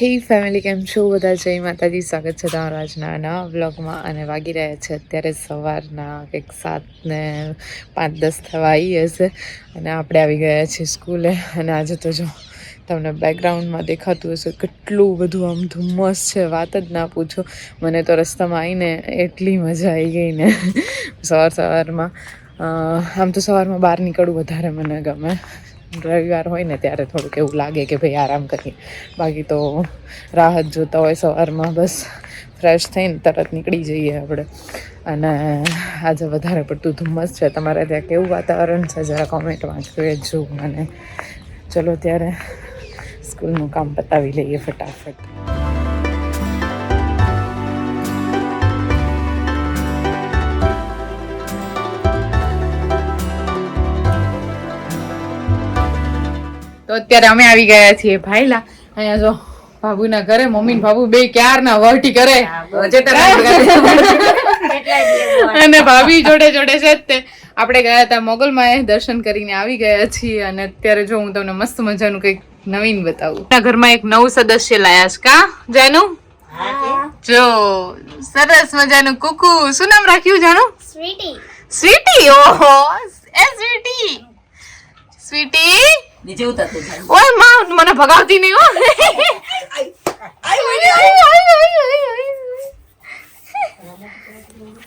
હે ફેમિલી, કેમ છો બધા? જય માતાજી, સ્વાગત છે તમારા આજના નવા વ્લોગમાં. અને વાગી રહ્યા છે અત્યારે સવારના કંઈક 7:05-10 થવા આવી હશે અને આપણે આવી ગયા છીએ સ્કૂલે. અને આજે તો જો તમને બેકગ્રાઉન્ડમાં દેખાતું હશે કેટલું બધું આમ ધુમ્મસ છે, વાત જ ના પૂછો. મને તો રસ્તામાં આવીને એટલી મજા આવી ગઈ ને સવારમાં. આમ તો સવારમાં બહાર નીકળવું વધારે મને ગમે. રવિવાર હોય ને ત્યારે થોડુંક એવું લાગે કે ભાઈ આરામ કરીએ, બાકી તો રાહત જોતા હોય સવારમાં. બસ ફ્રેશ થઈને તરત નીકળી જઈએ આપણે. અને આજે વધારે પડતું ધુમ્મસ છે. તમારે ત્યાં કેવું વાતાવરણ છે જરા કોમેન્ટમાં કહેજો મને. ચલો ત્યારે સ્કૂલનું કામ પતાવી લઈએ ફટાફટ. તો અત્યારે અમે આવી ગયા છીએ ભાઈલા. અહીંયા જો ભાભુના ઘરે મમ્મી ને ભાભુ બે ક્યારના વહટી કરે અને ભાભી જોડે જોડે છે જ તે. આપણે ગયા હતા મોગલમાં, દર્શન કરીને આવી ગયા છીએ. અને અત્યારે જો હું તમને મસ્ત મજાનું કંઈક નવીન બતાવું. ઘરમાં એક નવું સદસ્ય લાયા છે. કા જાનુ? જો સરસ મજાનું કુકુ. શું નામ રાખ્યું જાનુ? સ્વીટી. સ્વીટી? ઓહો એ સ્વીટી. સ્વીટી નીચે ઉતરતો જાય. ઓય માં, મને ભગાવતી નહીં હો.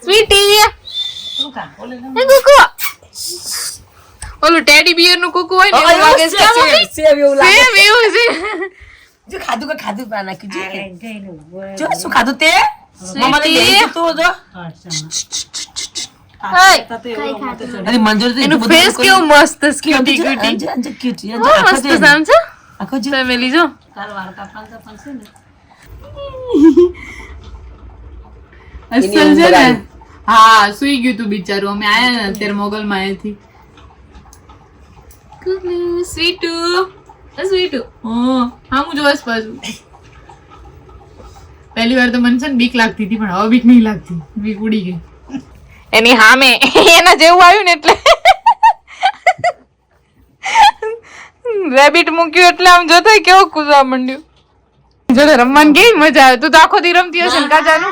સ્વીટી કુકુ. ઓલું ટેડી બિયર નું કુકુ હોય ને એવું લાગે છે. સેવ એવું લાગે. સેવ એવું છે. જો ખાધું પા નાખ્યું. જો શું ખાધું તે? મમ્માને લઈ તો જો. અરે મંજૂર એનું ફેસ કેવું મસ્ત ક્યુટી ક્યુટી મસ્ત સામ છે. આખો જો ફેમિલી જો કાલ વાર કાપવાનું પણ છે ને. અસલ છે ને. હા, સુઈ ગયું તું બિચારું. અમે આયા ને અત્યારે મોગલમાં આયાથી. સ્વીટુ સ્વીટુ. હા હું જોઈશ પાછું. પહેલી વાર તો મને છે ને બીક લાગતી હતી, પણ હવે બીક નહીં લાગતી. બીક ઉડી ગઈ એની હામે. એના જેવું આવ્યું ને એટલે રેબિટ મૂક્યું એટલે આમ જોતા કેવું કૂદવા માંડ્યું. જો રમવાની કેવી મજા આવે. તું તો આખો દી રમતી હશે ને કાજાનું?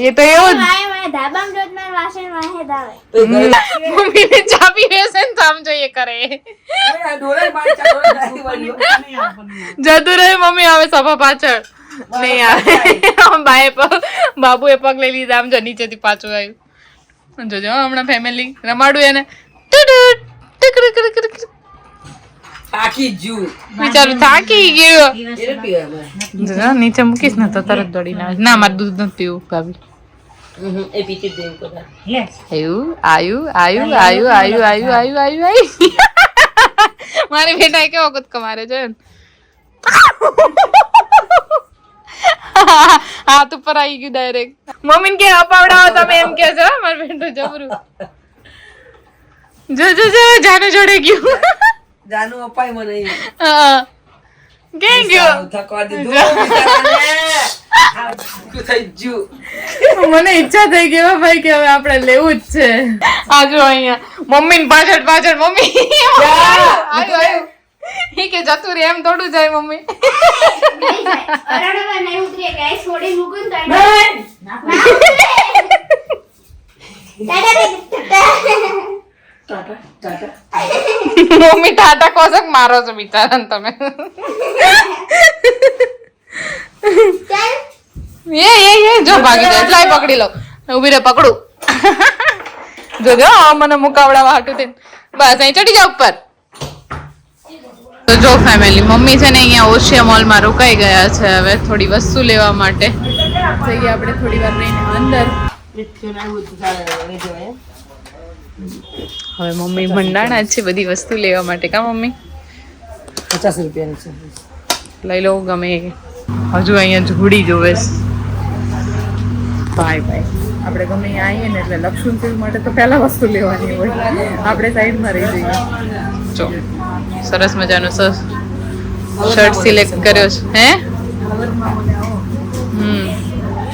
એ તો એવું મમ્મી ને ચાપી રહેશે ને તો આમ જોઈએ કરે. જતું રહે મમ્મી આવે સભા પાછળ નહીં આવે. બાબુએ પગ લઈ લીધા. આમ જો નીચેથી પાછું આવ્યું. જોજો હમણાં ફેમિલી રમાડું એને. બિચારું થાકી ગયું. નીચે મૂકીશ ને તો તરત દોડીને આવે. ના મારે દૂધ નથી પીવું ભાભી. આયુ મારી બેટા કેવો કૂદકો મારે છે. હાથ ઉપર આવી ગયું ડાયરેક્ટ. મમ્મી કે અપાવડાવો તમે એમ કે છો. મારું બેટું જબરું. જો જો જો જાનુ જોડે ગયું. જાનુ અપાય મને. હા કે ગયો થકવા દીધું બિચારાને. મને ઈચ્છા થઈ ગઈ ભાઈ કે હવે આપણે લેવું જ છે. આ જો અહીંયા મમ્મી ને પાછળ પાછળ મમ્મી આવ્યું. ઈ કે જતું રે એમ થોડું જાય મમ્મી. મમ્મી ટાટા કોસક મારો છો બિચારાને તમે. એ જો ભાગી જાય. લાય પકડી લો. ઉભી રે પકડું. જોજો મને મુકાવડાવા હાટું થઈને. બસ અહીં ચડી જાવ ઉપર. તો જો ફેમિલી મમ્મી છે ને અહીંયા ઓશિયા મોલમાં રોકાઈ ગયા છે. હવે થોડી વસ્તુ લેવા માટે જઈએ આપણે થોડી વાર રહીને અંદર. હવે મમ્મી ભંડાણા જ છે બધી વસ્તુ લેવા માટે. કા મમ્મી 50 રૂપિયાની છે, લઈ લો ગમે. હજુ અહીંયા ઝૂડી જોવે ભાઈ આપણે ગમે અહીંયા આવીએ ને એટલે લક્ષ્મણ ફિલ્મ માટે તો પહેલા વસ્તુ લેવાની હોય. આપણે સાઈડમાં રહી જઈએ. જો સરસ મજાનો શર્ટ સિલેક્ટ કર્યો છે. હે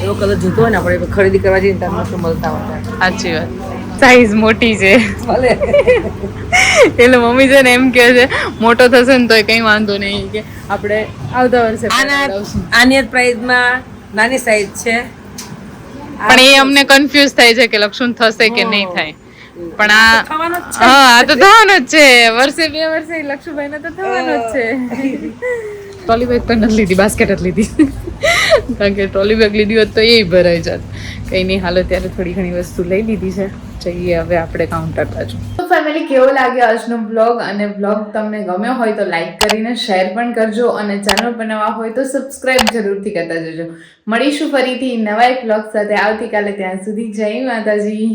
એવો કલર જોતો હોય ને આપણે ખરીદી કરવા જઈએ ને ત્યારે મળતા હોય. સાચી વાત. સાઈઝ મોટી છે. ભલે એટલે મમ્મી છે ને એમ કે છે મોટો થશે ને તોય કઈ વાંધો નહીં કે આપણે આવતા વર્ષે પડાવડાવશું. આની પ્રાઇઝમાં નાની સાઈઝ છે, પણ એ અમને કન્ફ્યુઝ થાય છે કે લક્ષણ થશે કે નહીં થાય. પણ આ થવાનો જ છે. હા આ તો થવાનું જ છે, વર્ષે 2 વર્ષે લક્ષુભાઈ ને તો થવાનું જ છે. ટ્રોલી બેગ તો નથી લીધી, બાસ્કેટ જ લીધી, કારણ કે ટ્રોલી બેગ લીધી હોત તો એ ભરાઈ જાત. કઈ નહીં, હાલો ત્યારે થોડી ઘણી વસ્તુ લઈ લીધી છે, જઈએ હવે આપણે કાઉન્ટર બાજુ. તો ફેમિલી, કેવો લાગ્યો આજનો બ્લોગ? અને બ્લોગ તમને ગમ્યો હોય તો લાઈક કરીને શેર પણ કરજો, અને ચેનલ પર નવા હોય તો સબસ્ક્રાઇબ જરૂરથી કરતા જજો. મળીશું ફરીથી નવા એક બ્લોગ સાથે આવતીકાલે. ત્યાં સુધી જય માતાજી.